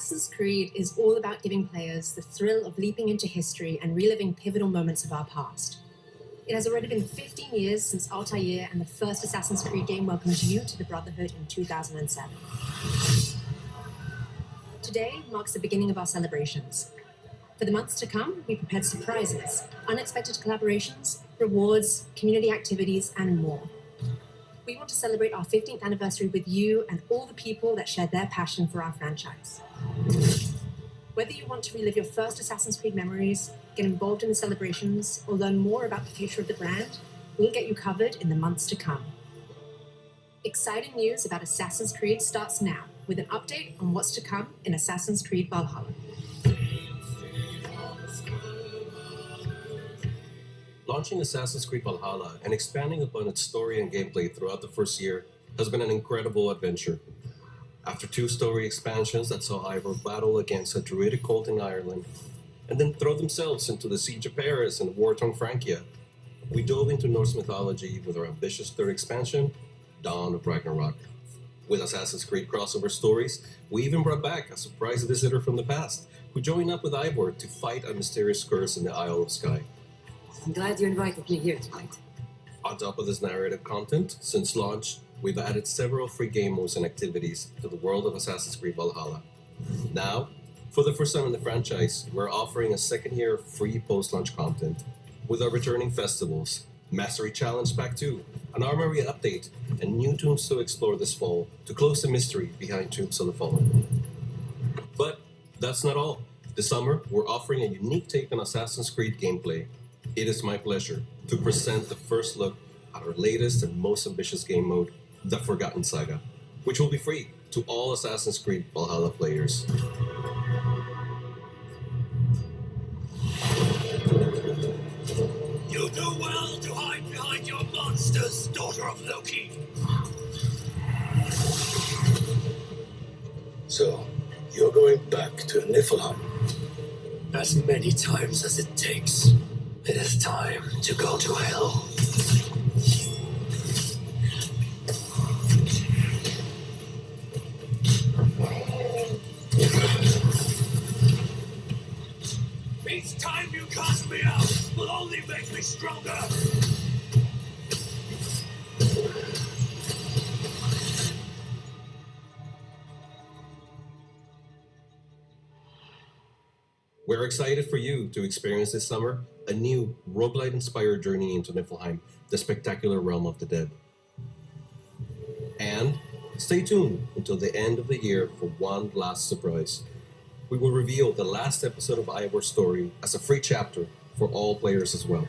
Assassin's Creed is all about giving players the thrill of leaping into history and reliving pivotal moments of our past. It has already been 15 years since Altair and the first Assassin's Creed game welcomed you to the Brotherhood in 2007. Today marks the beginning of our celebrations. For the months to come, we prepared surprises, unexpected collaborations, rewards, community activities, and more. We want to celebrate our 15th anniversary with you and all the people that share their passion for our franchise. Whether you want to relive your first Assassin's Creed memories, get involved in the celebrations, or learn more about the future of the brand, we'll get you covered in the months to come. Exciting news about Assassin's Creed starts now, with an update on what's to come in Assassin's Creed Valhalla. Launching Assassin's Creed Valhalla and expanding upon its story and gameplay throughout the first year has been an incredible adventure. After 2 story expansions that saw Ivor battle against a druidic cult in Ireland, and then throw themselves into the Siege of Paris and war-torn Francia, we dove into Norse mythology with our ambitious 3rd expansion, Dawn of Ragnarok. With Assassin's Creed crossover stories, we even brought back a surprise visitor from the past, who joined up with Ivor to fight a mysterious curse in the Isle of Skye. I'm glad you invited me here tonight. On top of this narrative content, since launch, we've added several free game modes and activities to the world of Assassin's Creed Valhalla. Now, for the first time in the franchise, we're offering a 2nd year of free post-launch content with our returning festivals, Mastery Challenge Pack 2, an Armory update, and new tombs to explore this fall to close the mystery behind Tombs of the Fallen. But that's not all. This summer, we're offering a unique take on Assassin's Creed gameplay. It is my pleasure to present the first look at our latest and most ambitious game mode, the Forgotten Saga, which will be free to all Assassin's Creed Valhalla players. You do well to hide behind your monsters, daughter of Loki. So, you're going back to Niflheim? As many times as it takes. It is time to go to hell. Each time you cast me out will only make me stronger. We're excited for you to experience this summer a new roguelite-inspired journey into Niflheim, the spectacular realm of the dead. And stay tuned until the end of the year for one last surprise. We will reveal the last episode of Ivor's story as a free chapter for all players as well.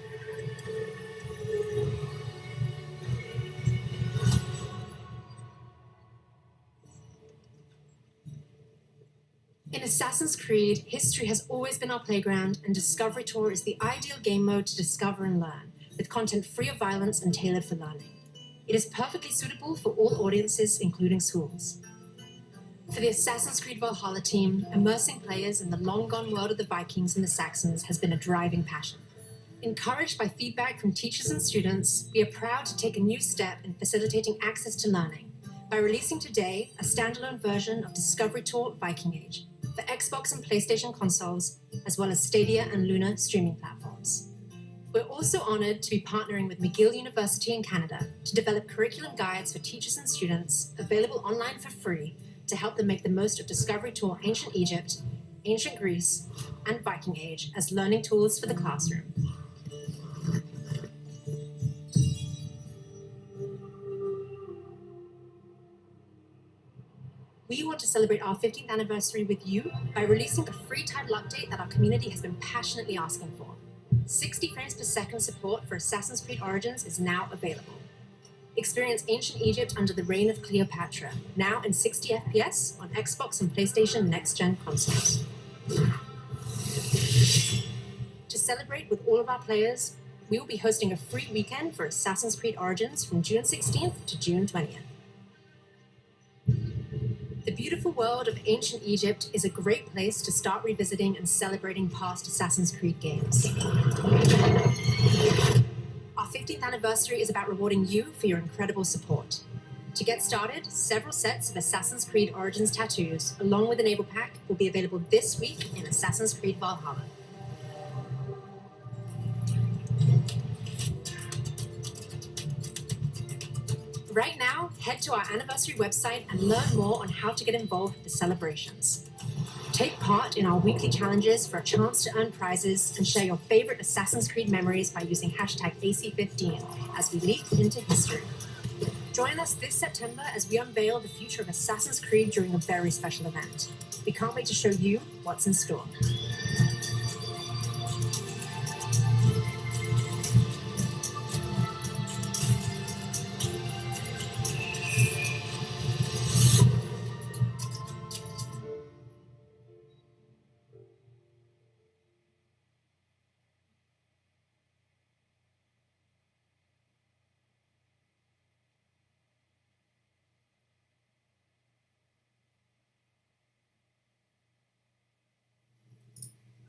In Assassin's Creed, history has always been our playground, and Discovery Tour is the ideal game mode to discover and learn, with content free of violence and tailored for learning. It is perfectly suitable for all audiences, including schools. For the Assassin's Creed Valhalla team, immersing players in the long-gone world of the Vikings and the Saxons has been a driving passion. Encouraged by feedback from teachers and students, we are proud to take a new step in facilitating access to learning by releasing today a standalone version of Discovery Tour Viking Age for Xbox and PlayStation consoles, as well as Stadia and Luna streaming platforms. We're also honored to be partnering with McGill University in Canada to develop curriculum guides for teachers and students available online for free to help them make the most of Discovery Tour Ancient Egypt, Ancient Greece, and Viking Age as learning tools for the classroom. We want to celebrate our 15th anniversary with you by releasing a free title update that our community has been passionately asking for. 60 frames per second support for Assassin's Creed Origins is now available. Experience Ancient Egypt under the reign of Cleopatra, now in 60 FPS on Xbox and PlayStation next-gen consoles. To celebrate with all of our players, we will be hosting a free weekend for Assassin's Creed Origins from June 16th to June 20th. The beautiful world of ancient Egypt is a great place to start revisiting and celebrating past Assassin's Creed games. Our 15th anniversary is about rewarding you for your incredible support. To get started, several sets of Assassin's Creed Origins tattoos, along with an Enable Pack, will be available this week in Assassin's Creed Valhalla. Right now, head to our anniversary website and learn more on how to get involved with the celebrations. Take part in our weekly challenges for a chance to earn prizes and share your favorite Assassin's Creed memories by using hashtag AC15 as we leap into history. Join us this September as we unveil the future of Assassin's Creed during a very special event. We can't wait to show you what's in store.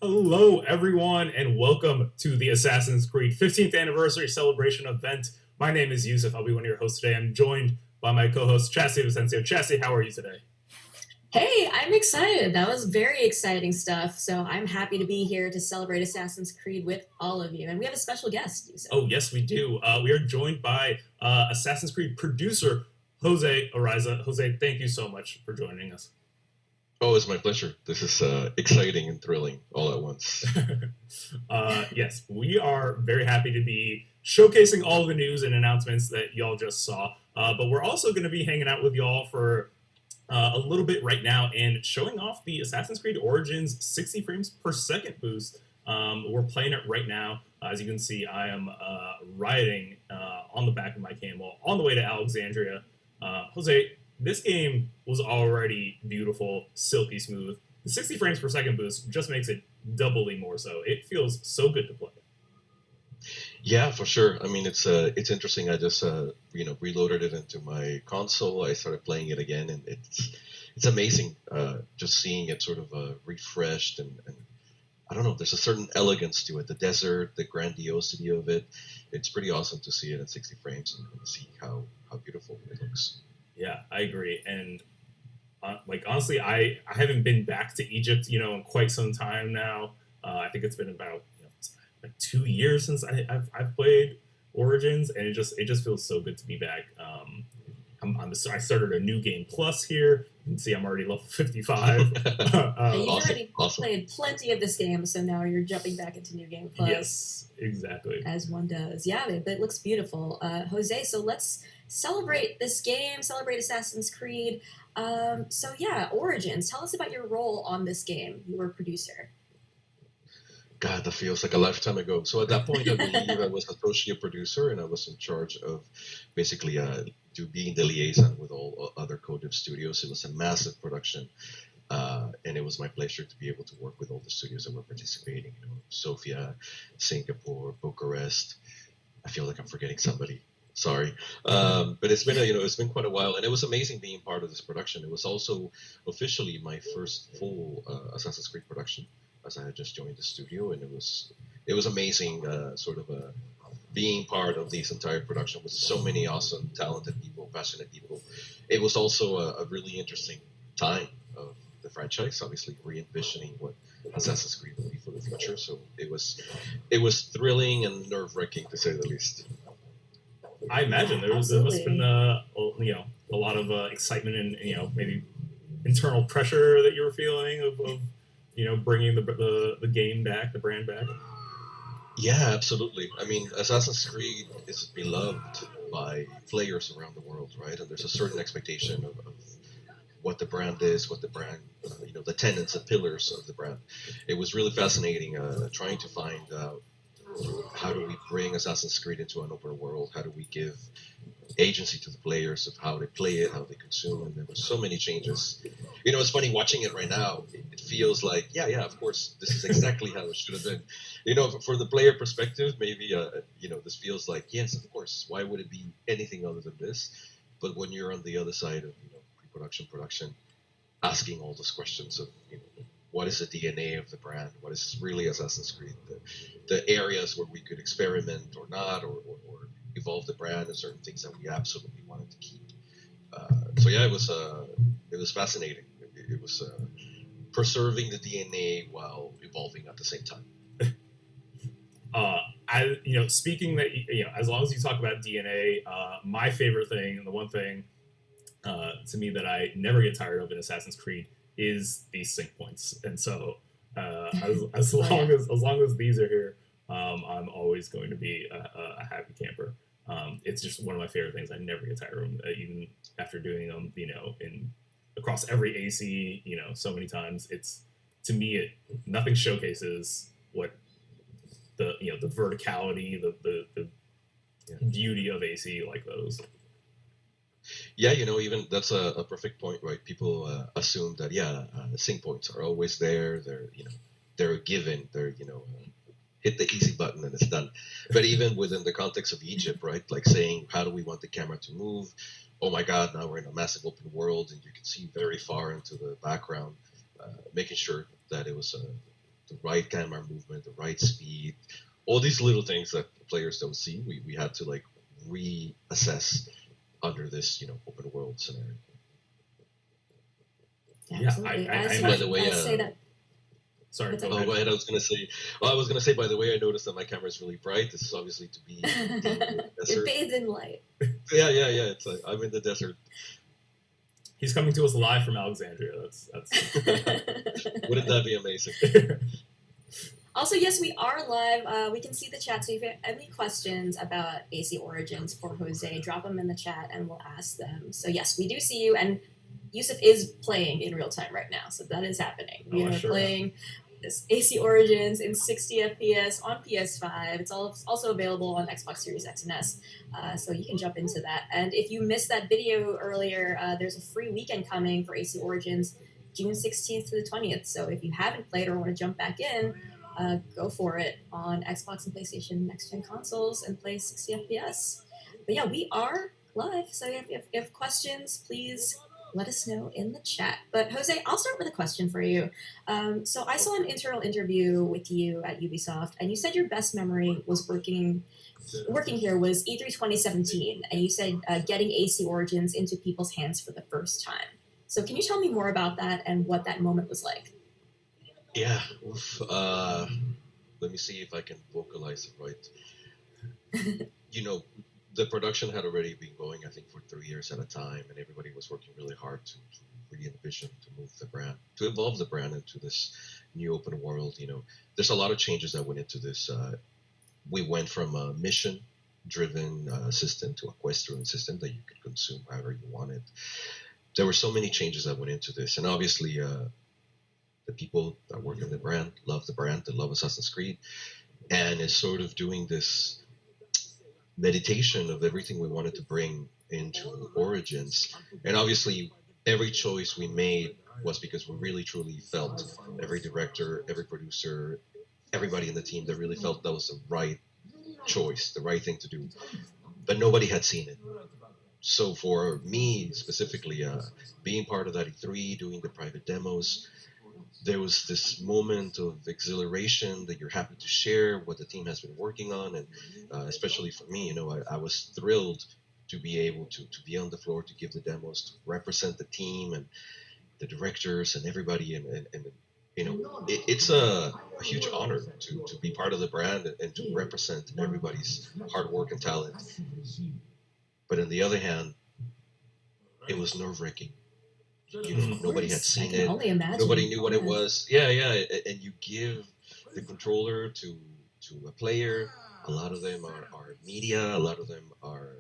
Hello, everyone, and welcome to the Assassin's Creed 15th Anniversary Celebration event. My name is Yusuf. I'll be one of your hosts today. I'm joined by my co-host, Chassie Vicencio. Chassie, how are you today? Hey, I'm excited. That was very exciting stuff. So I'm happy to be here to celebrate Assassin's Creed with all of you. And we have a special guest, Yusuf. Oh, yes, we do. We are joined by Assassin's Creed producer, Jose Ariza. Jose, thank you so much for joining us. Oh, it's my pleasure. This is exciting and thrilling all at once. Yes, we are very happy to be showcasing all the news and announcements that y'all just saw. But we're also going to be hanging out with y'all for a little bit right now and showing off the Assassin's Creed Origins 60 frames per second boost. We're playing it right now. As you can see, I am riding on the back of my camel on the way to Alexandria. Jose, this game was already beautiful, silky smooth. The 60 frames per second boost just makes it doubly more so. It feels so good to play. Yeah, for sure. I mean, it's interesting. I just reloaded it into my console. I started playing it again, and it's amazing. Just seeing it sort of refreshed and I don't know. There's a certain elegance to it. The desert, the grandiosity of it. It's pretty awesome to see it in 60 frames and see how beautiful it looks. Yeah, I agree. And honestly, I haven't been back to Egypt, in quite some time now. I think it's been about like 2 years since I've played Origins, and it just feels so good to be back. I started a new game plus here. You can see I'm already level 55. You've already awesome. played plenty of this game, so now you're jumping back into New Game Plus. Yes, exactly. As one does. Yeah, it looks beautiful. Jose, so let's celebrate this game, celebrate Assassin's Creed. Origins. Tell us about your role on this game. You were a producer. God, that feels like a lifetime ago. So at that point, I believe I was associate producer, and I was in charge of basically being the liaison with all other co-dev studios. It was a massive production, and it was my pleasure to be able to work with all the studios that were participating. Sofia, Singapore, Bucharest. I feel like I'm forgetting somebody. Sorry, but it's been it's been quite a while, and it was amazing being part of this production. It was also officially my first full Assassin's Creed production, as I had just joined the studio, and it was amazing, being part of this entire production with so many awesome, talented people, passionate people. It was also a really interesting time of the franchise, obviously re-envisioning what Assassin's Creed will be for the future. So it was thrilling and nerve-wracking, to say the least. I imagine there must have been a lot of excitement and maybe internal pressure that you were feeling of bringing the game back, the brand back. Yeah, absolutely. I mean, Assassin's Creed is beloved by players around the world, right? And there's a certain expectation of what the brand is, what the brand, the tenets and pillars of the brand. It was really fascinating trying to find out how do we bring Assassin's Creed into an open world? How do we give agency to the players of how they play it, how they consume, and there were so many changes. It's funny watching it right now. It feels like, yeah, of course, this is exactly how it should have been. For the player perspective, maybe, this feels like, yes, of course. Why would it be anything other than this? But when you're on the other side of, pre-production, production, asking all those questions of, what is the DNA of the brand? What is really Assassin's Creed? The areas where we could experiment or not, or evolve the brand, and certain things that we absolutely wanted to keep. So yeah, it was fascinating. It was preserving the DNA while evolving at the same time. Speaking that, as long as you talk about DNA, my favorite thing, and the one thing to me that I never get tired of in Assassin's Creed is these sync points. And so as long as these are here, I'm always going to be a happy camper. It's just one of my favorite things. I never get tired of them, even after doing them, across every AC, so many times. It's, to me, nothing showcases what the verticality, the beauty of AC like those. Yeah, even that's a perfect point, right? People assume that the sync points are always there. They're a given. They're hit the easy button and it's done. But even within the context of Egypt, right? Like saying, how do we want the camera to move? Oh my God, now we're in a massive open world and you can see very far into the background. Making sure that it was the right camera movement, the right speed, all these little things that players don't see. We had to like reassess under this, open world scenario. Absolutely. By the way, say that. Sorry, go ahead. I was gonna say, by the way, I noticed that my camera is really bright. This is obviously to be in the desert. You're bathed in light. Yeah. It's like I'm in the desert. He's coming to us live from Alexandria. That's Wouldn't that be amazing? Also, yes, we are live. We can see the chat, so if you have any questions about AC Origins for Jose, drop them in the chat and we'll ask them. So yes, we do see you, and Yusuf is playing in real time right now, so that is happening. We are playing this AC Origins in 60 FPS on PS5. It's also available on Xbox Series X and S, so you can jump into that. And if you missed that video earlier, there's a free weekend coming for AC Origins, June 16th to the 20th. So if you haven't played or want to jump back in, go for it on Xbox and PlayStation next-gen consoles and play 60 FPS. But yeah, we are live, so if you have questions, please let us know in the chat. But Jose, I'll start with a question for you. So I saw an internal interview with you at Ubisoft, and you said your best memory was working here was E3 2017, and you said getting AC Origins into people's hands for the first time. So can you tell me more about that and what that moment was like? Yeah. Let me see if I can vocalize it right. The production had already been going, I think, for 3 years at a time, and everybody was working really hard to really envision, to move the brand, to evolve the brand into this new open world. There's a lot of changes that went into this. We went from a mission-driven system to a quest-driven system that you could consume however you wanted. There were so many changes that went into this, and obviously the people that work in the brand love the brand, they love Assassin's Creed, and is sort of doing this meditation of everything we wanted to bring into Origins. And obviously every choice we made was because we really truly felt, every director, every producer, everybody in the team that really felt that was the right choice, the right thing to do, but nobody had seen it. So for me specifically, being part of that E3, doing the private demos, there was this moment of exhilaration that you're happy to share what the team has been working on. And especially for me, I was thrilled to be able to be on the floor, to give the demos, to represent the team and the directors and everybody. And it's a huge honor to be part of the brand and to represent everybody's hard work and talent. But on the other hand, it was nerve-wracking. Nobody had seen it. Nobody knew what it was. Yeah. And you give the controller to a player. A lot of them are media. A lot of them are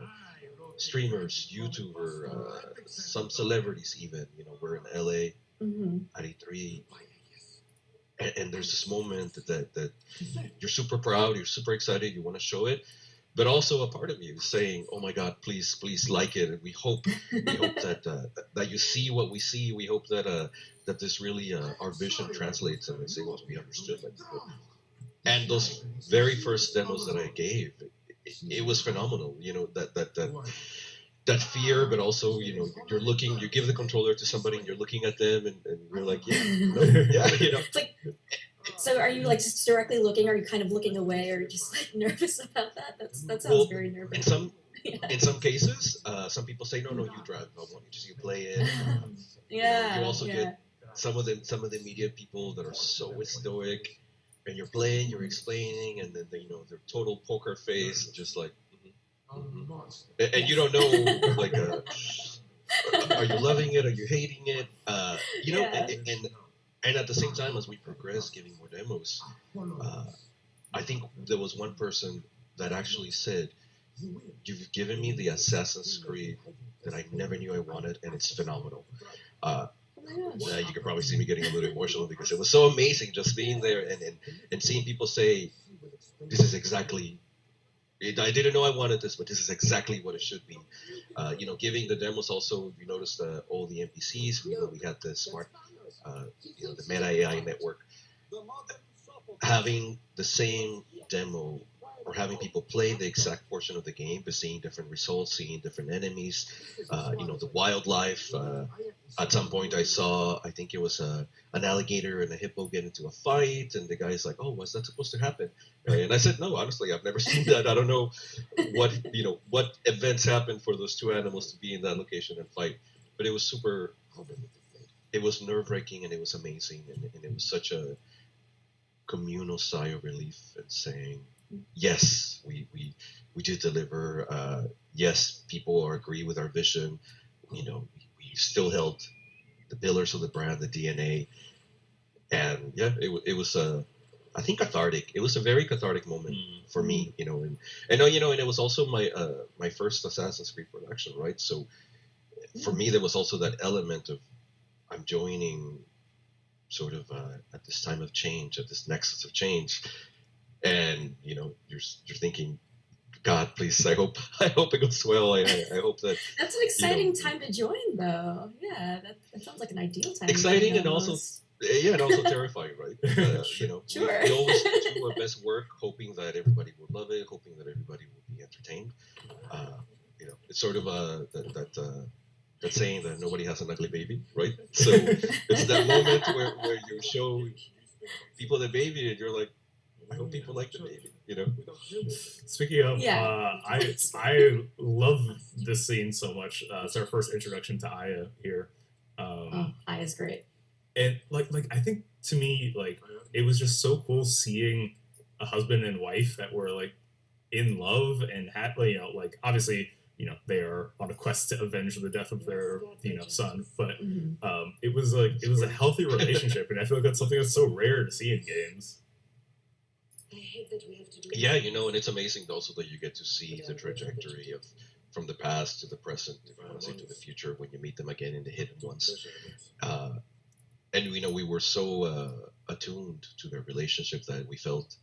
streamers, YouTubers, some celebrities even. We're in LA at E3. And there's this moment that you're super proud, you're super excited, you want to show it. But also a part of you saying, "Oh my God, please like it." And we hope that you see what we see. We hope that this really our vision translates and is able to be understood by people. And those very first demos that I gave, it was phenomenal. That fear, but also you give the controller to somebody and you're looking at them and you're like, yeah. It's like, so are you like just directly looking? Or are you kind of looking away, or just like nervous about that? That sounds very nervous. In some cases, some people say, no, you drive. I want you to play it. You also get some of the media people that are so stoic, and you're playing, you're explaining, and then their total poker face, just like, and you don't know, like, are you loving it? Are you hating it? And at the same time, as we progress, giving more demos, I think there was one person that actually said, "You've given me the Assassin's Creed that I never knew I wanted, and it's phenomenal." You could probably see me getting a little emotional because it was so amazing just being there and seeing people say, "This is exactly. I didn't know I wanted this, but this is exactly what it should be." Giving the demos also, you noticed all the NPCs. We had the smart, the Meta AI network, having the same demo or having people play the exact portion of the game, but seeing different results, seeing different enemies, the wildlife. At some point, I saw, I think it was an alligator and a hippo get into a fight, and the guy's like, "Oh, what's that supposed to happen?" And I said, "No, honestly, I've never seen that. I don't know what events happened for those two animals to be in that location and fight." But it was super. It was nerve-wracking and it was amazing, and it was such a communal sigh of relief and saying, "Yes, we did deliver. Yes, people agree with our vision. We still held the pillars of the brand, the DNA, and it was I think cathartic. It was a very cathartic moment for me, and it was also my first Assassin's Creed production, right? So for me, there was also that element of I'm joining sort of at this time of change, at this nexus of change, and you're thinking, God, please, I hope it goes well. I hope that that's an exciting time to join, though. Yeah, that sounds like an ideal time. Exciting and also terrifying, right? Sure. We always do our best work, hoping that everybody will love it, hoping that everybody will be entertained. It's sort of that saying that nobody has an ugly baby, right? So it's that moment where you show people the baby, and you're like, I hope people like the baby. Speaking of, I love this scene so much. It's our first introduction to Aya here. Aya's great. And like I think to me, like, it was just so cool seeing a husband and wife that were like in love and had, like, obviously, they are on a quest to avenge the death of their, son. But it was a healthy relationship, and I feel like that's something that's so rare to see in games. Yeah, and it's amazing also that you get to see the trajectory of from the past to the present, to the future when you meet them again in the Hidden Ones. And we were so attuned to their relationship that we felt,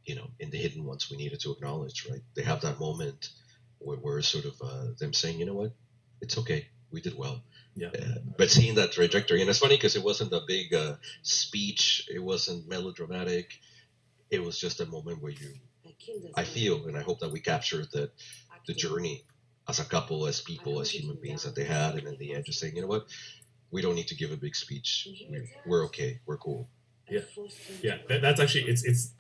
in the Hidden Ones we needed to acknowledge, right? They have that moment where we're sort of them saying, you know what, it's okay, we did well. Yeah. But seeing that trajectory, and it's funny because it wasn't a big speech, it wasn't melodramatic. It was just a moment where I feel, and I hope that we captured the journey as a couple, as people, as human beings that they had, and in the end, just saying, you know what, we don't need to give a big speech. We're okay. We're cool. Yeah. That's actually it's.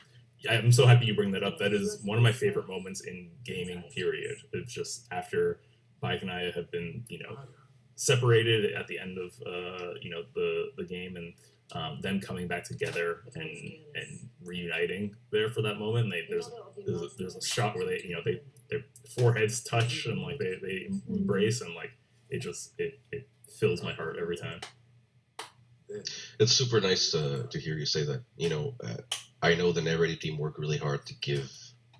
I'm so happy you bring that up. That is one of my favorite moments in gaming. Period. It's just after Bayek and I have been, separated at the end of, the game, and them coming back together and reuniting there for that moment. And there's a shot where their foreheads touch and like they embrace, and like it fills my heart every time. It's super nice to hear you say that. I know the narrative team worked really hard to give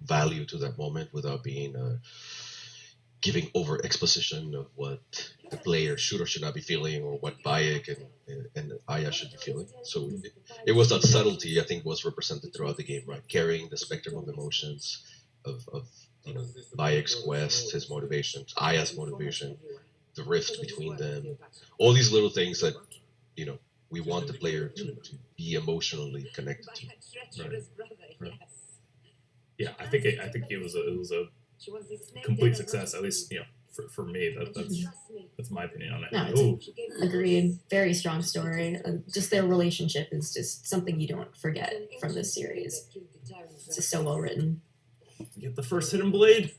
value to that moment without being giving over exposition of what the player should or should not be feeling, or what Bayek and Aya should be feeling. So it was that subtlety, I think, was represented throughout the game, right? Carrying the spectrum of emotions of Bayek's quest, his motivations, Aya's motivation, the rift between them, all these little things that we want the player to be emotionally connected to. Right. Yeah, I think it was a complete success, at least for me. That's my opinion on it. No, agreed. Very strong story. Just their relationship is just something you don't forget from this series. It's just so well written. You get the first hidden blade.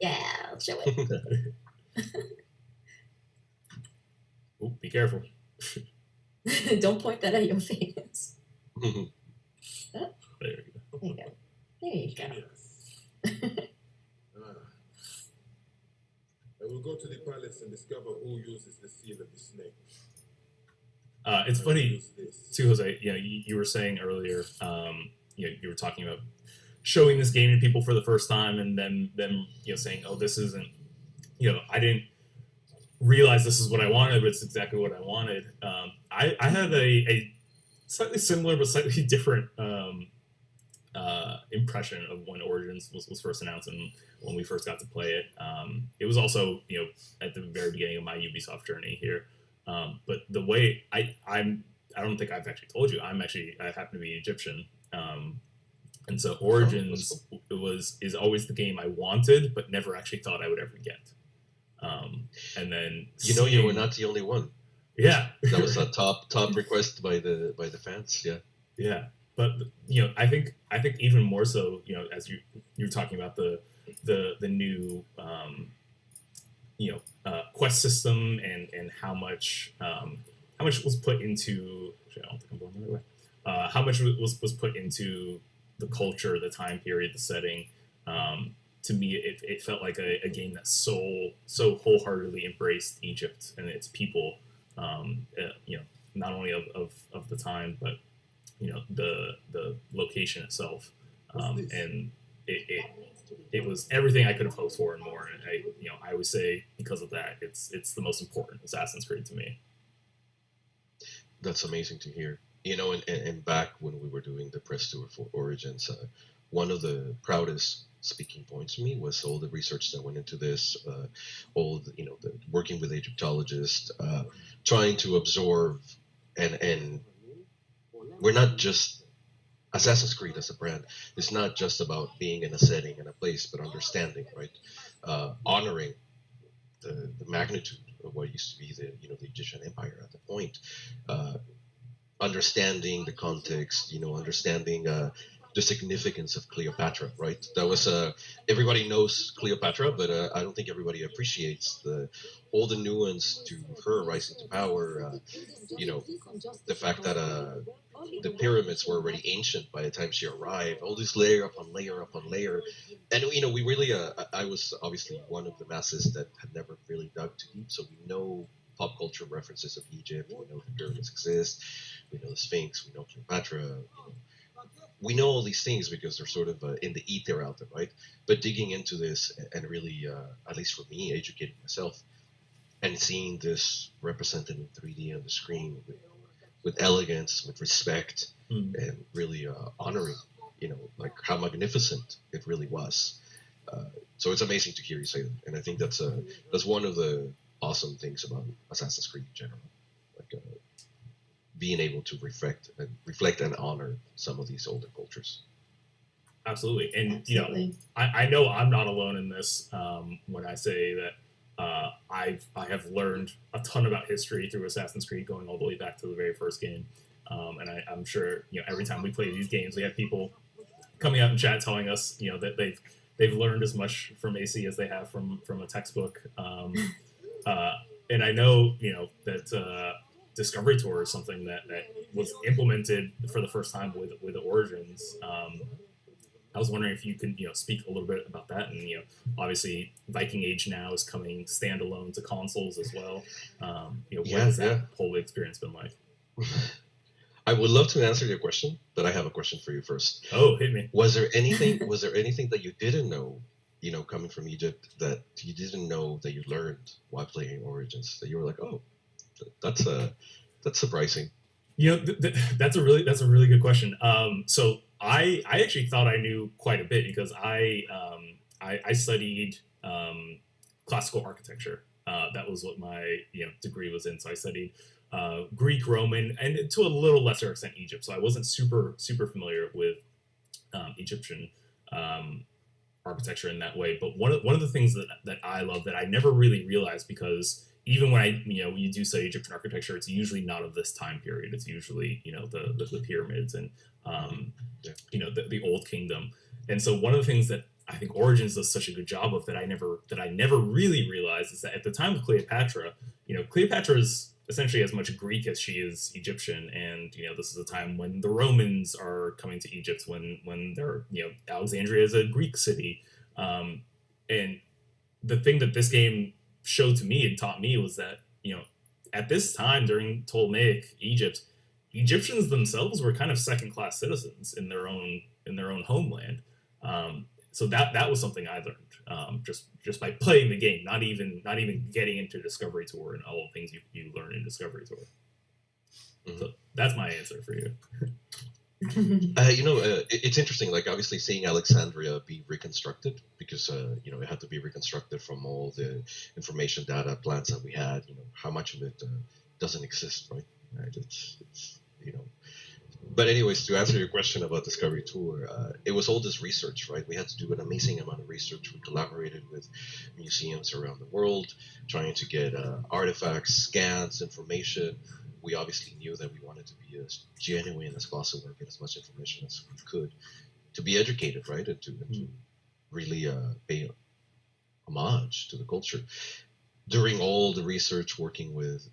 Yeah, I'll show it. Ooh, be careful. Don't point that at your face. There you go. There you go. There you go. I will go to the palace and discover who uses the seal of the snake. It's I will funny use this. too, Jose. Yeah, you were saying earlier. You were talking about showing this game to people for the first time, and then them saying, "Oh, this isn't." I didn't realize this is what I wanted, but it's exactly what I wanted. I had a slightly similar but slightly different impression of when Origins was first announced and when we first got to play it. It was also at the very beginning of my Ubisoft journey here. But the way I don't think I've actually told you, I happen to be Egyptian. And so Origins is always the game I wanted, but never actually thought I would ever get. And then you were not the only one. Yeah, that was a top request by the fans. Yeah. But I think even more so, as you're talking about the new quest system and how much was put into. Actually, I don't think I'm going the other way. How much was put into the culture, the time period, the setting. To me, it felt like a game that so wholeheartedly embraced Egypt and its people. Not only of the time, but the location itself, and it was everything I could have hoped for and more. And I always say because of that, it's the most important Assassin's Creed to me. That's amazing to hear. And back when we were doing the press tour for Origins, one of the proudest speaking points for me was all the research that went into this, the working with Egyptologists, trying to absorb, and we're not just Assassin's Creed as a brand. It's not just about being in a setting and a place, but understanding, right? Honoring the magnitude of what used to be the Egyptian Empire at the point. Understanding the context, understanding the significance of Cleopatra, right? That was everybody knows Cleopatra, but I don't think everybody appreciates all the nuance to her rising to power. The fact that the pyramids were already ancient by the time she arrived. All this layer upon layer upon layer, and we really. I was obviously one of the masses that had never really dug too deep, so we know pop culture references of Egypt. We know the pyramids exist. We know the Sphinx. We know Cleopatra. We know all these things because they're sort of in the ether out there, right? But digging into this and really, at least for me, educating myself and seeing this represented in 3D on the screen with elegance, with respect, and really honoring, like how magnificent it really was. So it's amazing to hear you say that, and I think that's one of the awesome things about Assassin's Creed in general, like being able to reflect and honor some of these older cultures. Absolutely, and Absolutely. I know I'm not alone in this when I say that I have learned a ton about history through Assassin's Creed, going all the way back to the very first game, and I'm sure every time we play these games, we have people coming out in chat telling us that they've learned as much from AC as they have from a textbook, and I know that. Discovery Tour is something that was implemented for the first time with Origins. I was wondering if you could speak a little bit about that, and obviously Viking Age now is coming standalone to consoles as well. What has that whole experience been like? I would love to answer your question, but I have a question for you first. Oh, hit me. Was there anything that you didn't know, coming from Egypt, that you didn't know that you learned while playing Origins, that you were like, oh, that's surprising. That's a really good question. So I actually thought I knew quite a bit because I studied classical architecture. That was what my degree was in. So I studied Greek, Roman, and to a little lesser extent Egypt. So I wasn't super familiar with Egyptian architecture in that way. But one of the things that I love that I never really realized, because even when you do study Egyptian architecture, it's usually not of this time period. It's usually the pyramids and the old kingdom. And so one of the things that I think Origins does such a good job of that I never really realized is that at the time of Cleopatra, Cleopatra is essentially as much Greek as she is Egyptian, and this is a time when the Romans are coming to Egypt, when they're Alexandria is a Greek city, and the thing that this game showed to me and taught me was that at this time during Ptolemaic Egypt, Egyptians themselves were kind of second-class citizens in their own homeland. So that was something I learned just by playing the game, not even getting into Discovery Tour and all the things you learn in Discovery Tour. Mm-hmm. So that's my answer for you. It's interesting. Like obviously seeing Alexandria be reconstructed because it had to be reconstructed from all the information, data, plans that we had. How much of it doesn't exist, right? It's But anyways, to answer your question about Discovery Tour, it was all this research, right? We had to do an amazing amount of research. We collaborated with museums around the world, trying to get artifacts, scans, information. We obviously knew that we wanted to be as genuine as possible and get as much information as we could to be educated, right? And to really pay homage to the culture. During all the research, working with,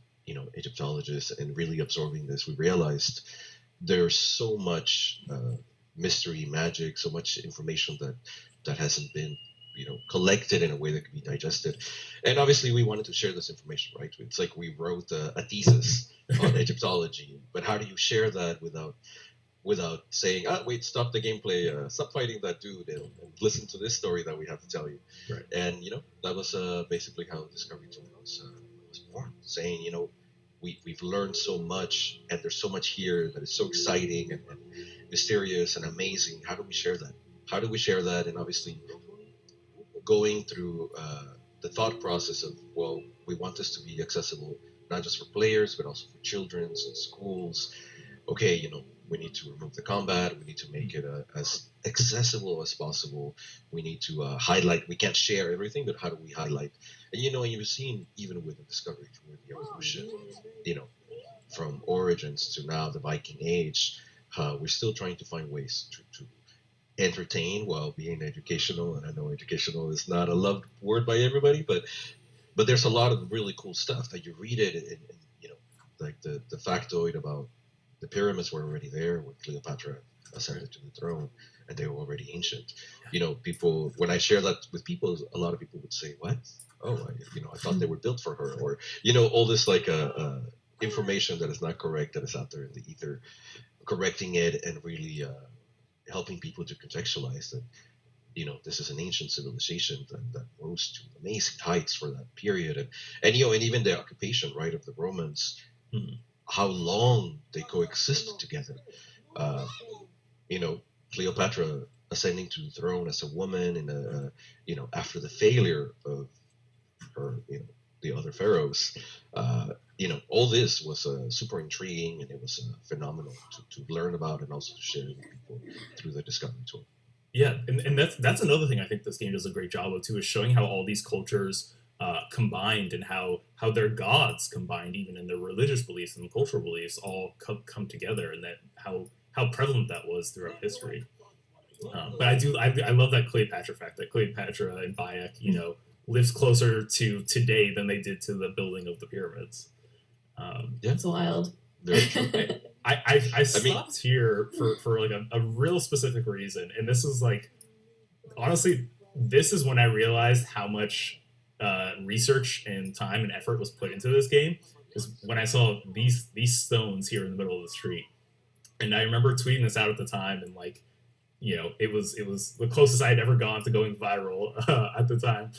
Egyptologists and really absorbing this, we realized there's so much mystery, magic, so much information that hasn't been, collected in a way that can be digested. And obviously we wanted to share this information, right? It's like we wrote a thesis on Egyptology, but how do you share that without saying, wait, stop the gameplay, stop fighting that dude and listen to this story that we have to tell you. Right. And, that was basically how Discovery Tour was born, saying, we've learned so much, and there's so much here that is so exciting and mysterious and amazing. How do we share that? And obviously going through the thought process of, well, we want this to be accessible not just for players but also for children's and schools. Okay, we need to remove the combat. We need to make it as accessible as possible. We need to highlight. We can't share everything, but how do we highlight? And you've seen even with the Discovery Tour, the evolution, from Origins to now the Viking Age, we're still trying to find ways to entertain while being educational. And I know educational is not a loved word by everybody, but there's a lot of really cool stuff that you read it and like the factoid about the pyramids were already there when Cleopatra ascended to the throne, and they were already ancient. People, when I share that with people, a lot of people would say, "What? Oh, I thought they were built for her," or all this like information that is not correct, that is out there in the ether, correcting it and really helping people to contextualize that. This is an ancient civilization that rose to amazing heights for that period, and even the occupation, right, of the Romans. Mm-hmm. How long they coexisted together. Cleopatra ascending to the throne as a woman, and after the failure of her, the other pharaohs. All this was super intriguing, and it was phenomenal to learn about and also to share with people through the Discovery Tour. Yeah, and that's another thing I think this game does a great job of too, is showing how all these cultures combined, and how their gods combined, even in their religious beliefs and cultural beliefs, all come together, and that how prevalent that was throughout history. But I love that Cleopatra fact, that Cleopatra and Bayek, lives closer to today than they did to the building of the pyramids. That's wild. Very true. I stopped here for like a real specific reason, and this is like, honestly, this is when I realized how much research and time and effort was put into this game, is when I saw these stones here in the middle of the street. And I remember tweeting this out at the time, and like, it was the closest I had ever gone to going viral at the time,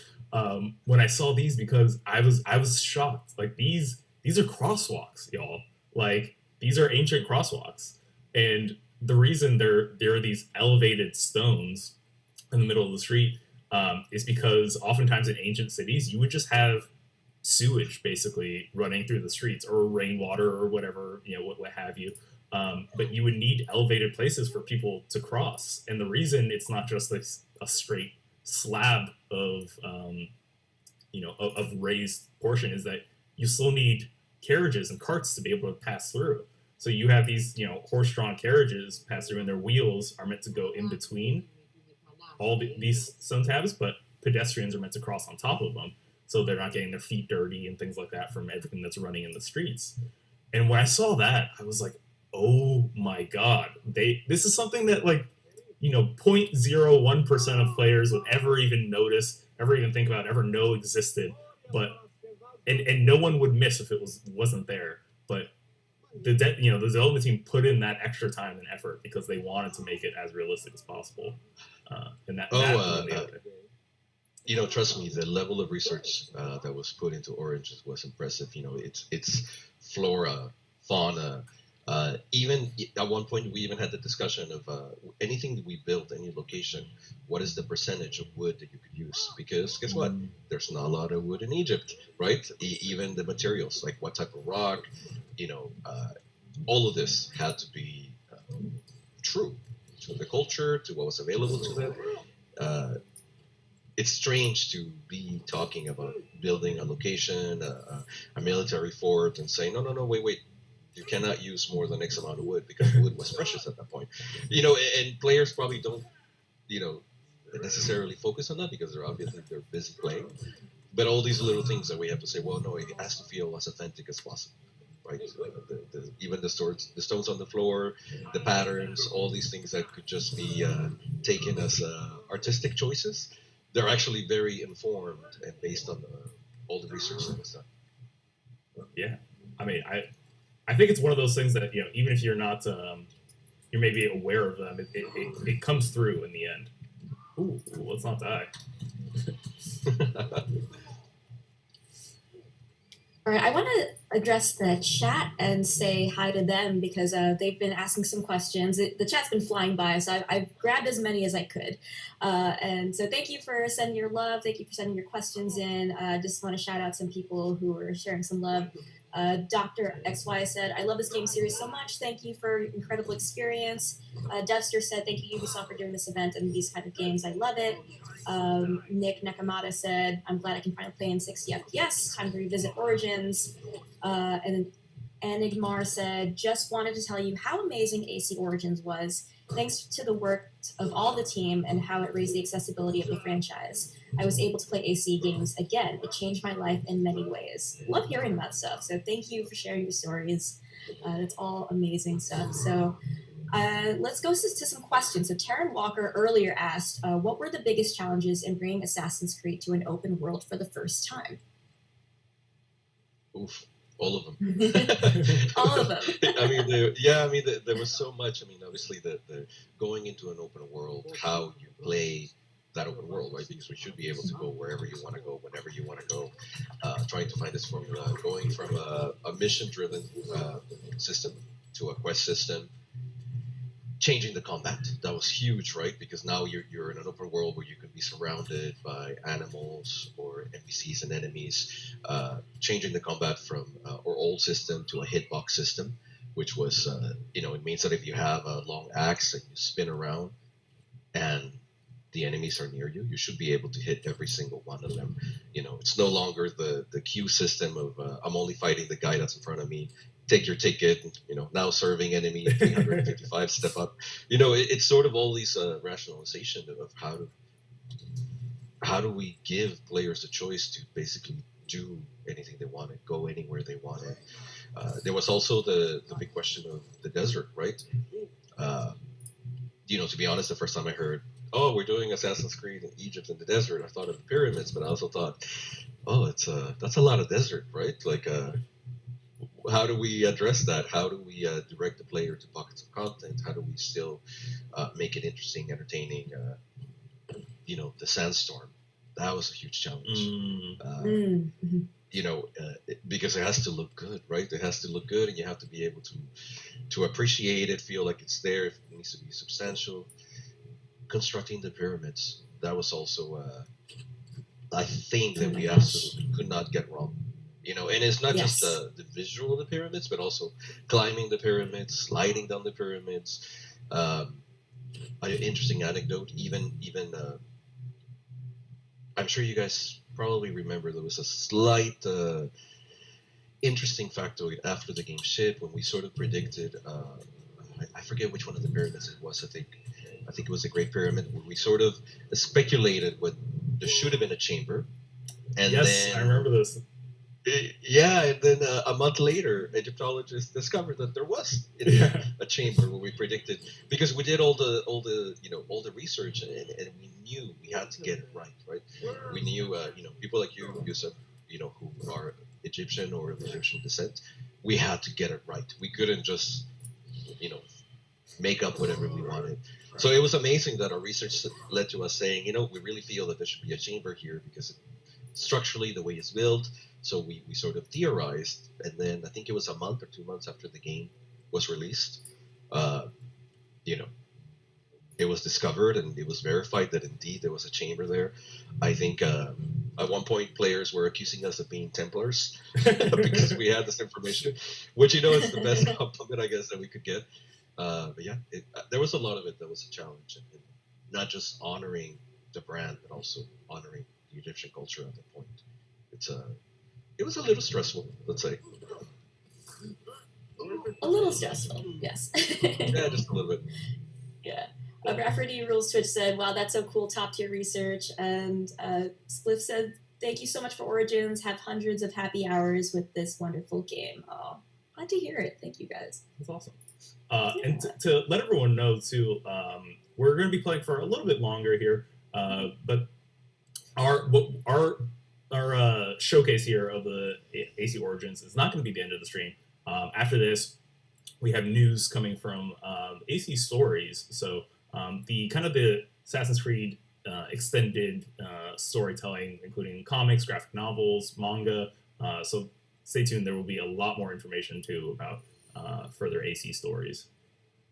when I saw these, because I was shocked. Like, these are crosswalks, y'all. Like, these are ancient crosswalks, and the reason there are these elevated stones in the middle of the street is because oftentimes in ancient cities you would just have sewage basically running through the streets, or rainwater, or whatever, what have you. But you would need elevated places for people to cross, and the reason it's not just like a straight slab of of raised portion is that you still need carriages and carts to be able to pass through. So you have these horse-drawn carriages pass through, and their wheels are meant to go in between all these stone tabs, but pedestrians are meant to cross on top of them, so they're not getting their feet dirty and things like that from everything that's running in the streets. And when I saw that, I was like, oh my god, this is something that, like, 0.01% of players would ever even notice, ever even think about, ever know existed, but and no one would miss if it wasn't there. But the development team put in that extra time and effort because they wanted to make it as realistic as possible. Trust me, the level of research that was put into Orange was impressive. It's flora, fauna. Even at one point, we even had the discussion of anything that we built, any location, what is the percentage of wood that you could use? Because guess what? There's not a lot of wood in Egypt, right? Even the materials, like what type of rock, all of this had to be true to the culture, to what was available to them. It's strange to be talking about building a location, a military fort, and saying, no, wait. You cannot use more than X amount of wood because wood was precious at that point. And players probably don't, necessarily focus on that because they're busy playing. But all these little things that we have to say, well, no, it has to feel as authentic as possible, right? Even the stones on the floor, the patterns, all these things that could just be taken as artistic choices, they're actually very informed and based on all the research that was done. Yeah, I mean, I think it's one of those things that, even if you're not, you're maybe aware of them, it comes through in the end. Ooh, let's not die. All right, I want to address the chat and say hi to them because they've been asking some questions. The chat's been flying by, so I've grabbed as many as I could. And so thank you for sending your love. Thank you for sending your questions in. Just want to shout out some people who are sharing some love. Dr. XY said, I love this game series so much. Thank you for your incredible experience. Devster said, thank you, Ubisoft, for doing this event and these kind of games. I love it. Nick Nakamata said, I'm glad I can finally play in 60 FPS. Time to revisit Origins. And Enigmar said, just wanted to tell you how amazing AC Origins was. Thanks to the work of all the team and how it raised the accessibility of the franchise. I was able to play AC games again. It changed my life in many ways. Love hearing that stuff. So thank you for sharing your stories. That's all amazing stuff. So let's go to some questions. So Taryn Walker earlier asked, what were the biggest challenges in bringing Assassin's Creed to an open world for the first time? Oof. All of them. All of them. There was so much. Obviously, the going into an open world, how you play that open world, right? Because we should be able to go wherever you want to go, whenever you want to go. Trying to find this formula, going from a mission-driven system to a quest system. Changing the combat, that was huge, right? Because now you're in an open world where you can be surrounded by animals or NPCs and enemies. Changing the combat from our old system to a hitbox system, which was, it means that if you have a long axe and you spin around and the enemies are near you, you should be able to hit every single one of them. It's no longer the queue system of I'm only fighting the guy that's in front of me. Take your ticket, now serving enemy 355, step up. It's sort of all these rationalization of how do we give players the choice to basically do anything they wanted, go anywhere they wanted. There was also the big question of the desert, right? To be honest, the first time I heard, oh, we're doing Assassin's Creed in Egypt in the desert, I thought of the pyramids, but I also thought, oh, that's a lot of desert, right? Like, how do we address that? How do we direct the player to pockets of content? How do we still make it interesting, entertaining? The sandstorm, that was a huge challenge. Because it has to look good, right? It has to look good, and you have to be able to appreciate it, feel like it's there. If it needs to be substantial. Constructing the pyramids, that was also I think that we absolutely could not get wrong. And it's not just the visual of the pyramids, but also climbing the pyramids, sliding down the pyramids. An interesting anecdote, even I'm sure you guys probably remember there was a slight interesting factoid after the game shipped when we sort of predicted, I forget which one of the pyramids it was, I think I think it was the Great Pyramid, where we sort of speculated what there should have been a chamber. And yes, then, I remember this. Yeah, and then a month later, Egyptologists discovered that there was indeed a chamber where we predicted, because we did all the research, and we knew we had to get it right. We knew, people like you, Yusuf, who are Egyptian or of Egyptian descent, we had to get it right. We couldn't just, make up whatever we wanted. So it was amazing that our research led to us saying, we really feel that there should be a chamber here because structurally the way it's built. So we sort of theorized, and then I think it was a month or 2 months after the game was released, it was discovered and it was verified that indeed there was a chamber there. I think at one point players were accusing us of being Templars because we had this information, which is the best compliment I guess that we could get. But yeah, there was a lot of it that was a challenge, and not just honoring the brand, but also honoring the Egyptian culture at that point. It was a little stressful, let's say. A little stressful, yes. Yeah, just a little bit. Yeah. Rafferty Rules Twitch said, wow, that's so cool, top tier research. And Spliff said, thank you so much for Origins. Have hundreds of happy hours with this wonderful game. Oh, glad to hear it. Thank you guys. That's awesome. And to let everyone know too, we're going to be playing for a little bit longer here, but our showcase here of the AC Origins is not going to be the end of the stream. After this, we have news coming from AC Stories. So the Assassin's Creed extended storytelling, including comics, graphic novels, manga. So stay tuned. There will be a lot more information too about further AC stories.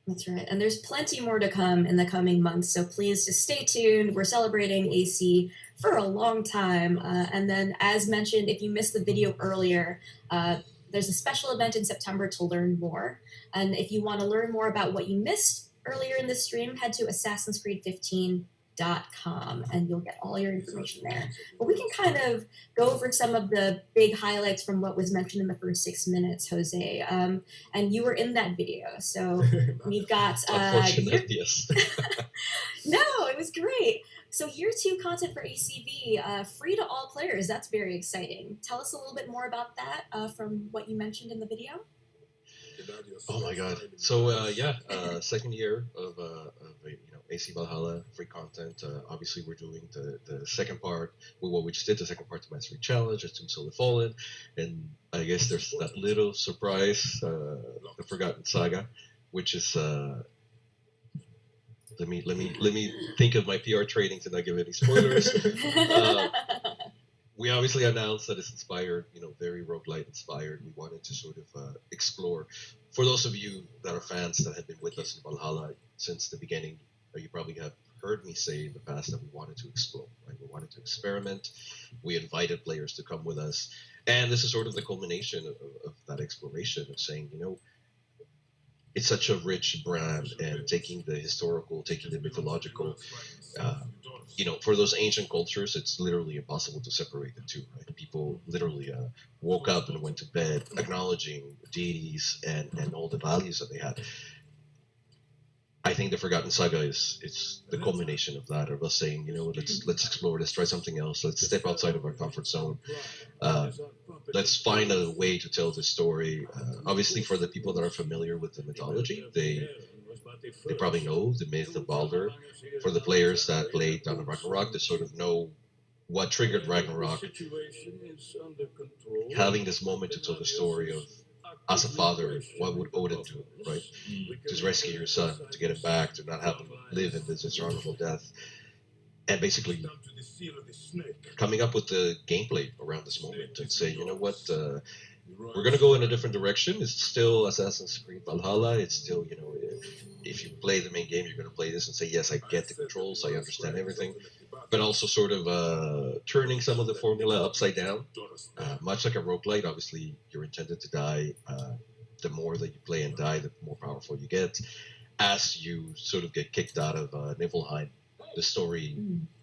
That's right. And there's plenty more to come in the coming months. So please just stay tuned. We're celebrating AC for a long time. And then, as mentioned, if you missed the video earlier, there's a special event in September to learn more. And if you want to learn more about what you missed earlier in the stream, head to assassinscreed15.com and you'll get all your information there. But we can kind of go over some of the big highlights from what was mentioned in the first 6 minutes, Jose. And you were in that video. So we've got... Unfortunately, yes. No, it was great. So year 2 content for ACV, free to all players. That's very exciting. Tell us a little bit more about that from what you mentioned in the video. Oh my God! So second year of AC Valhalla free content. Obviously, we're doing the second part. We just did the second part to Mastery Challenge, a Tombstone Fallen, and I guess there's that little surprise, the Forgotten Saga, which is. Let me think of my PR training to not give any spoilers. We obviously announced that it's inspired, very roguelite inspired. We wanted to sort of explore. For those of you that are fans that have been with us in Valhalla since the beginning, you probably have heard me say in the past that we wanted to explore, right? We wanted to experiment. We invited players to come with us. And this is sort of the culmination of that exploration of saying, it's such a rich brand, and taking the historical, taking the mythological, for those ancient cultures, it's literally impossible to separate the two, right? People literally woke up and went to bed acknowledging deities and all the values that they had. I think the Forgotten Saga is the culmination of that, of us saying, let's explore, let's try something else, let's step outside of our comfort zone. Let's find a way to tell this story. Obviously, for the people that are familiar with the mythology, they probably know the myth of Baldur. For the players that played Dawn of Ragnarok, they sort of know what triggered Ragnarok. Having this moment to tell the story of, as a father, what would Odin do, right? To rescue your son, to get him back, to not have him live in this dishonorable death. And basically coming up with the gameplay around this moment and say, we're going to go in a different direction. It's still Assassin's Creed Valhalla. It's still, if you play the main game, you're going to play this and say, yes, I get the controls, I understand everything. But also sort of turning some of the formula upside down. Much like a roguelite, obviously, you're intended to die. The more that you play and die, the more powerful you get. As you sort of get kicked out of Niflheim, the story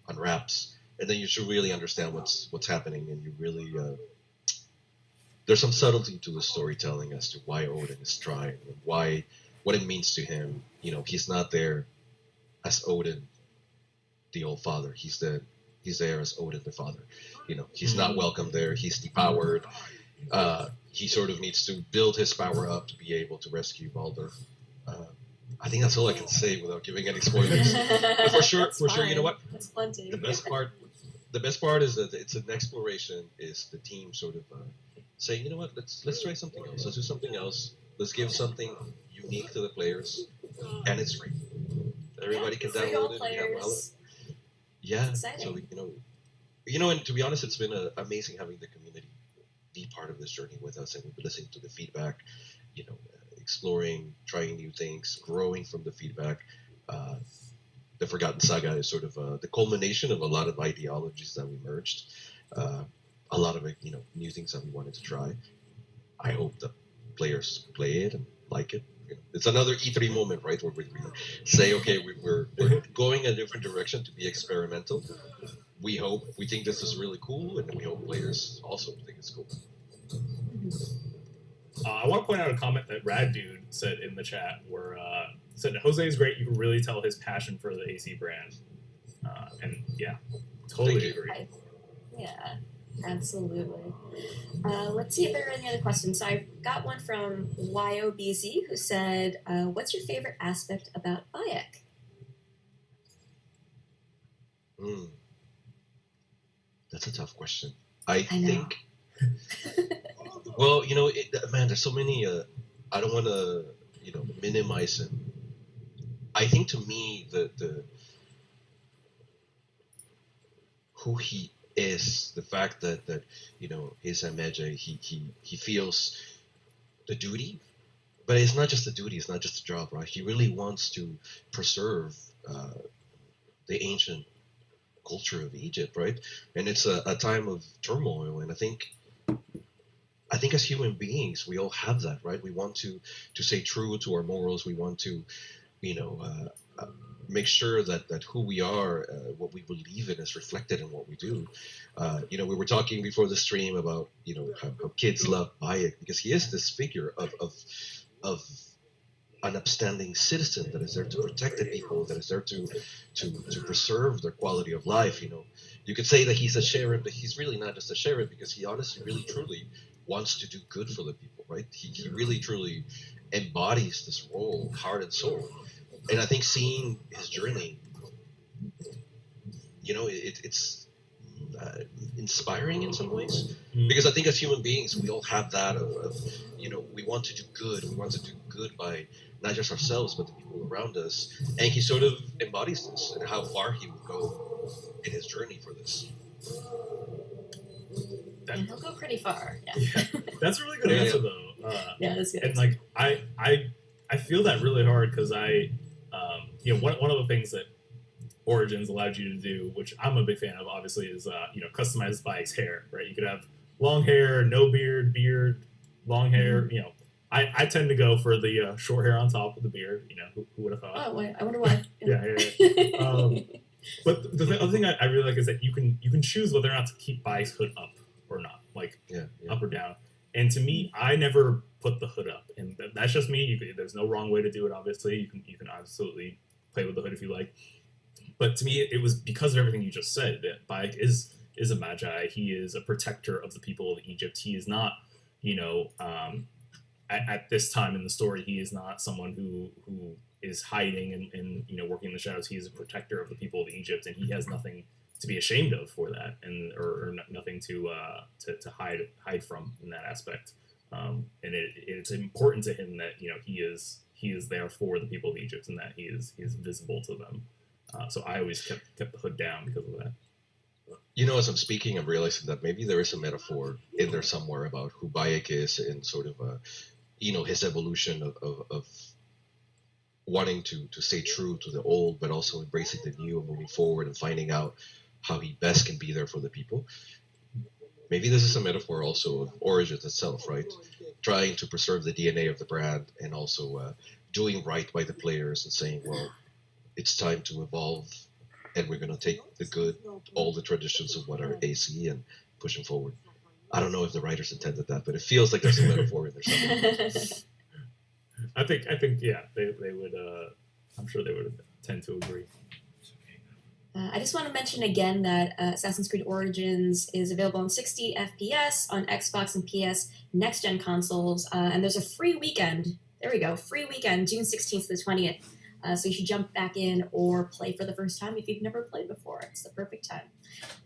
unwraps. And then you should really understand what's happening, and you really... there's some subtlety to the storytelling as to why Odin is trying, and what it means to him. He's not there as Odin, the old father. He's there as Odin the father. You know, he's not welcome there. He's depowered. He sort of needs to build his power up to be able to rescue Baldur. I think that's all I can say without giving any spoilers. But for sure, you know what? That's plenty. The best part is that it's an exploration. Is the team sort of saying, you know what? Let's try something else. Let's do something else. Let's give something unique to the players, and it's free. Everybody can free all download it. We have players. yeah. Exciting. So you know, and to be honest, it's been amazing having the community be part of this journey with us, and we've been listening to the feedback. You know, exploring, trying new things, growing from the feedback. The Forgotten Saga is sort of the culmination of a lot of ideologies that we merged. A lot of new things that we wanted to try. I hope the players play it and like it. You know, it's another E3 moment, right, where we say, okay, we're going a different direction to be experimental. We think this is really cool, and we hope players also think it's cool. I want to point out a comment that Rad Dude said in the chat where said Jose is great. You can really tell his passion for the AC brand. And yeah, totally agree. Yeah, absolutely. Let's see if there are any other questions. So I got one from YOBZ who said, what's your favorite aspect about Bayek? That's a tough question. I think... Well, man, there's so many. I don't want to, minimize it. I think to me, the who he is, the fact that he's a Mejai, he feels the duty, but it's not just the duty. It's not just a job, right? He really wants to preserve the ancient culture of Egypt, right? And it's a time of turmoil, and I think as human beings, we all have that, right? We want to stay true to our morals. We want to, make sure that who we are, what we believe in, is reflected in what we do. We were talking before the stream about, how kids love Bayek because he is this figure of an upstanding citizen that is there to protect the people, that is there to preserve their quality of life. You could say that he's a sheriff, but he's really not just a sheriff because he honestly, really, truly wants to do good for the people, right? He really, truly embodies this role, heart and soul. And I think seeing his journey, it's inspiring in some ways. Because I think as human beings, we all have that of we want to do good. We want to do good by not just ourselves, but the people around us. And he sort of embodies this and how far he would go in his journey for this. And he'll go pretty far. Yeah. That's a really good answer, though. Yeah, that's good. And I feel that really hard because one of the things that Origins allowed you to do, which I'm a big fan of, obviously, is customize Bayek's hair. Right? You could have long hair, no beard, long hair. I tend to go for the short hair on top of the beard. Who would have thought? Oh, wait, I wonder why. Yeah. But the other thing I really like is that you can choose whether or not to keep Bayek's hood up or not, up or down. And to me, I never put the hood up, and that's just me. There's no wrong way to do it. Obviously, you can absolutely play with the hood if you like. But to me, it was because of everything you just said that Bayek is a Magi. He is a protector of the people of Egypt. He is not, at this time in the story, he is not someone who is hiding and working in the shadows. He is a protector of the people of Egypt, and he has nothing to be ashamed of for that, and or nothing to hide from in that aspect. And it's important to him that he is there for the people of Egypt, and that he is visible to them. So I always kept the hood down because of that. As I'm speaking, I'm realizing that maybe there is a metaphor in there somewhere about who Bayek is and sort of his evolution of wanting to stay true to the old, but also embracing the new and moving forward and finding out how he best can be there for the people. Maybe this is a metaphor also of Origins itself, right? Trying to preserve the DNA of the brand and also doing right by the players and saying, well, it's time to evolve and we're going to take the good, all the traditions of what are AC and push them forward. I don't know if the writers intended that, but it feels like there's a metaphor in there somewhere. I think, yeah, they would. I'm sure they would tend to agree. I just want to mention again that Assassin's Creed Origins is available on 60 FPS on Xbox and PS next-gen consoles, and there's a free weekend. There we go, free weekend, June 16th to the 20th. So you should jump back in or play for the first time if you've never played before. It's the perfect time.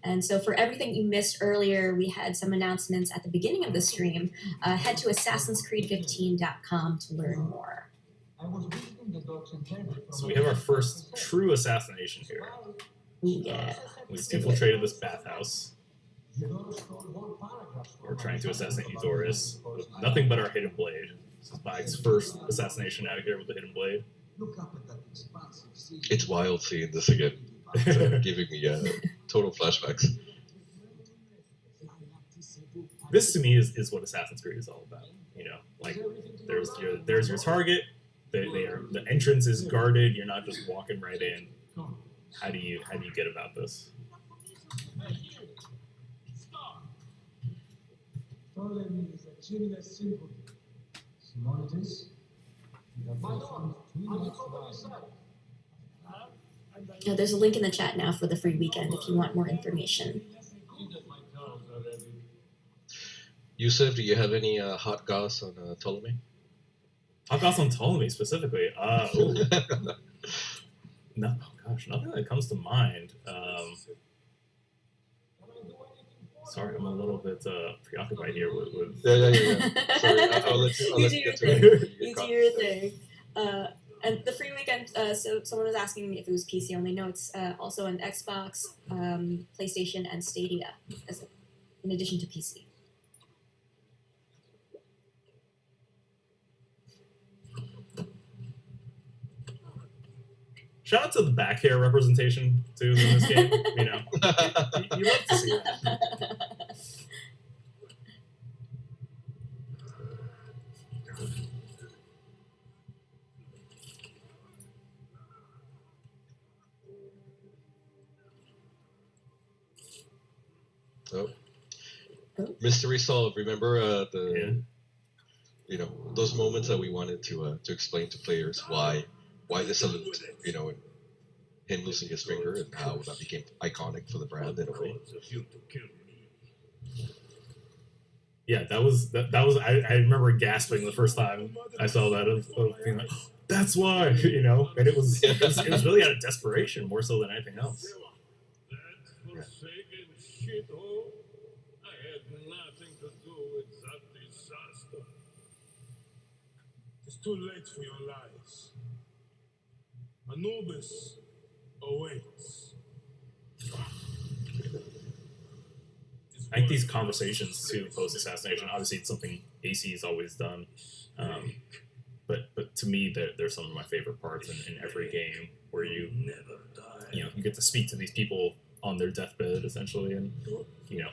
And so for everything you missed earlier, we had some announcements at the beginning of the stream. Head to assassinscreed15.com to learn more. So we have our first true assassination here. Ooh, yeah. We've infiltrated this bathhouse. We're trying to assassinate Eudorus with nothing but our hidden blade. This is Bayek's first assassination out of here with the hidden blade. It's wild seeing this again. It's, giving me total flashbacks. This to me is what Assassin's Creed is all about. You know, like there's your target. The entrance is guarded. You're not just walking right in. How do you get about this? Now, there's a link in the chat now for the free weekend if you want more information. Yusuf, do you have any hot goss on Ptolemy? Hot goss on Ptolemy specifically? No, oh gosh, nothing that comes to mind. Sorry, I'm a little bit preoccupied here with... Yeah. Sorry, I'll let you You do your thing. And the free weekend, so someone was asking me if it was PC only. No, it's also on Xbox, PlayStation, and Stadia, in addition to PC. Shout out to the back hair representation, too, in this game. You know, you love to see that. Oh. Mystery solved. Remember those moments that we wanted to explain to players why the salute, you know, and him losing his finger and how that became iconic for the brand in a way. Yeah, that was I remember gasping the first time I saw that of being like, that's why, you know, and it was really out of desperation more so than anything else. Yeah. I had nothing to do with that disaster. It's too late for your lies. Anubis awaits. I think these conversations too, post-assassination, obviously it's something AC has always done, but to me they're some of my favorite parts in every game where you get to speak to these people on their deathbed essentially, and you know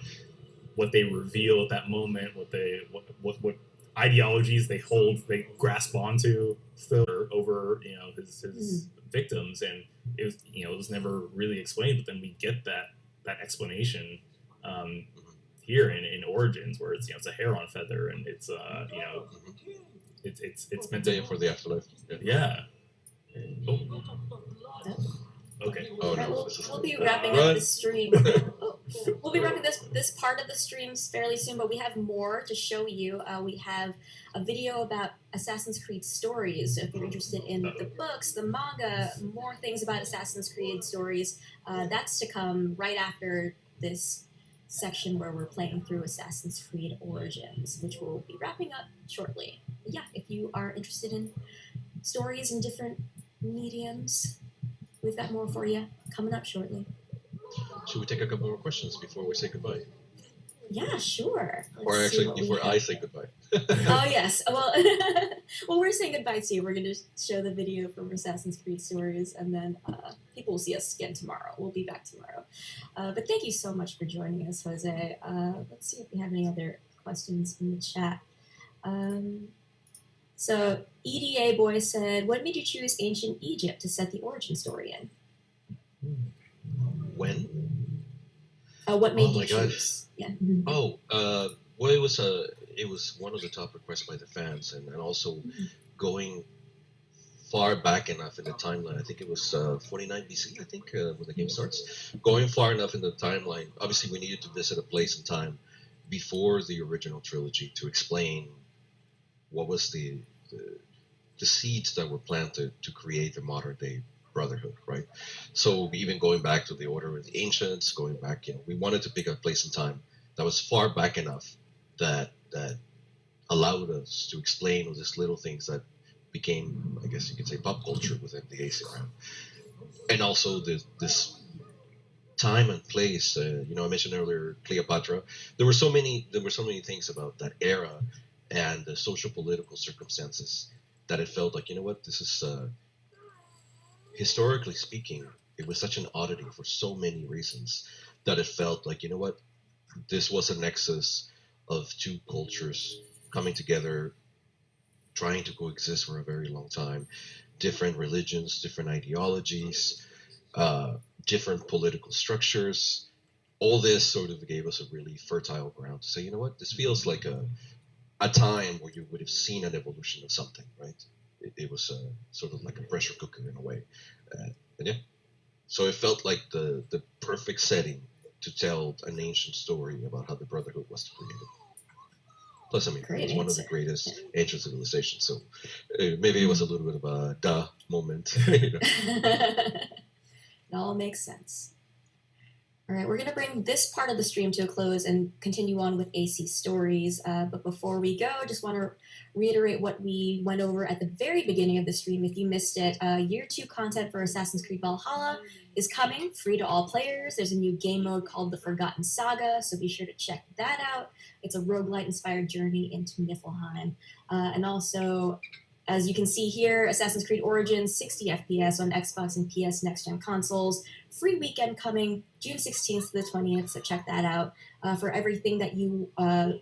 what they reveal at that moment, what ideologies they hold, they grasp onto still over his victims, and it was never really explained, but then we get that explanation here in Origins, where it's a hair on feather, and it's it's meant to for the afterlife. Yeah. Oh. Okay. Oh Right, no. we'll be wrapping up the stream. We'll be wrapping this part of the streams fairly soon, but we have more to show you. We have a video about Assassin's Creed stories. So if you're interested in the books, the manga, more things about Assassin's Creed stories, that's to come right after this section where we're playing through Assassin's Creed Origins, which we'll be wrapping up shortly. But yeah, if you are interested in stories in different mediums, we've got more for you coming up shortly. Should we take a couple more questions before we say goodbye? Yeah, sure. Or actually, before I say goodbye. Oh, yes. Well, well, we're saying goodbye to you. We're going to show the video from Assassin's Creed Stories, and then people will see us again tomorrow. We'll be back tomorrow. But thank you so much for joining us, Jose. Let's see if we have any other questions in the chat. So, EDA Boy said, what made you choose ancient Egypt to set the origin story in? When? What made you my God. choose? Yeah. Oh, well, it was one of the top requests by the fans, and also going far back enough in the timeline. I think it was 49 BC, I think, when the game starts. Going far enough in the timeline, obviously we needed to visit a place and time before the original trilogy to explain what was the seeds that were planted to create the modern day Brotherhood, right? So even going back to the Order of the Ancients, going back, we wanted to pick a place and time that was far back enough that allowed us to explain all these little things that became, I guess you could say, pop culture within the AC realm. And also this time and place. I mentioned earlier Cleopatra. There were so many things about that era and the social political circumstances that it felt like, this is historically speaking, it was such an oddity for so many reasons that it felt like, this was a nexus of two cultures coming together, trying to coexist for a very long time, different religions, different ideologies, different political structures. All this sort of gave us a really fertile ground to say, this feels like a time where you would have seen an evolution of something, right? It was sort of like a pressure cooker in a way. And yeah, so it felt like the perfect setting to tell an ancient story about how the Brotherhood was created. Plus, it was one of the greatest ancient civilizations, so maybe it was a little bit of a duh moment. It all makes sense. All right, we're going to bring this part of the stream to a close and continue on with AC stories. But before we go, just want to reiterate what we went over at the very beginning of the stream. If you missed it, Year 2 content for Assassin's Creed Valhalla is coming, free to all players. There's a new game mode called the Forgotten Saga, so be sure to check that out. It's a roguelite-inspired journey into Niflheim. And also, as you can see here, Assassin's Creed Origins, 60 FPS on Xbox and PS next-gen consoles. Free weekend coming June 16th to the 20th, so check that out. For everything that you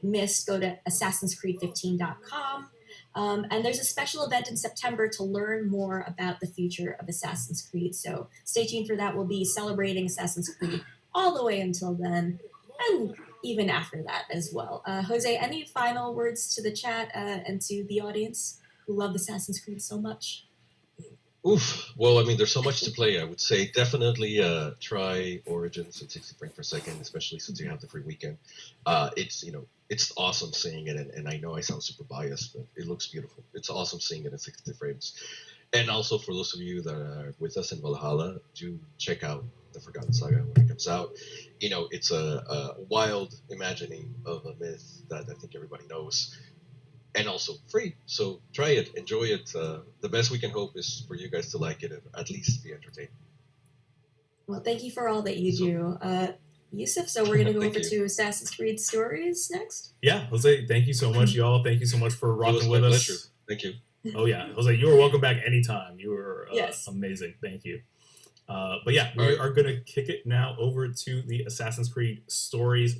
missed, go to assassinscreed15.com. And there's a special event in September to learn more about the future of Assassin's Creed. So stay tuned for that. We'll be celebrating Assassin's Creed all the way until then, and even after that as well. Jose, any final words to the chat and to the audience who love Assassin's Creed so much? Oof. Well, there's so much to play. I would say definitely try Origins at 60 frames per second, especially since you have the free weekend. It's awesome seeing it, and I know I sound super biased, but it looks beautiful. It's awesome seeing it at 60 frames. And also for those of you that are with us in Valhalla, do check out the Forgotten Saga when it comes out. It's a wild imagining of a myth that I think everybody knows. And also free, so try it, enjoy it. The best we can hope is for you guys to like it and at least be entertained. Well, thank you for all that you do. Yusuf, so we're going to go over to Assassin's Creed Stories next? Yeah, Jose, thank you so much, y'all. Thank you so much for rocking with us. Pleasure. Thank you. Oh, yeah. Jose, you are welcome back anytime. You were yes. Amazing. Thank you. But yeah, we are going to kick it now over to the Assassin's Creed Stories.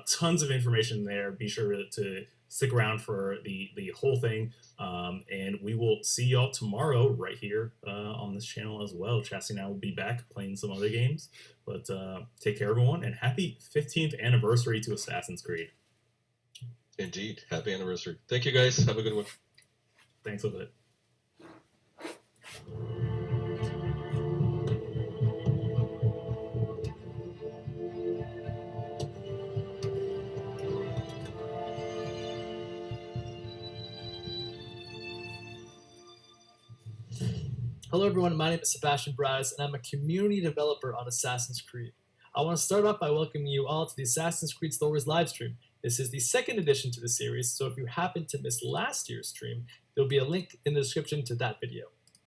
Tons of information there. Be sure to stick around for the whole thing. And we will see y'all tomorrow right here on this channel as well. Chassis and I will be back playing some other games. But take care, everyone, and happy 15th anniversary to Assassin's Creed. Indeed. Happy anniversary. Thank you, guys. Have a good one. Thanks a bit. Hello everyone, my name is Sebastian Braz, and I'm a community developer on Assassin's Creed. I want to start off by welcoming you all to the Assassin's Creed Stories livestream. This is the second edition to the series, so if you happen to miss last year's stream, there'll be a link in the description to that video.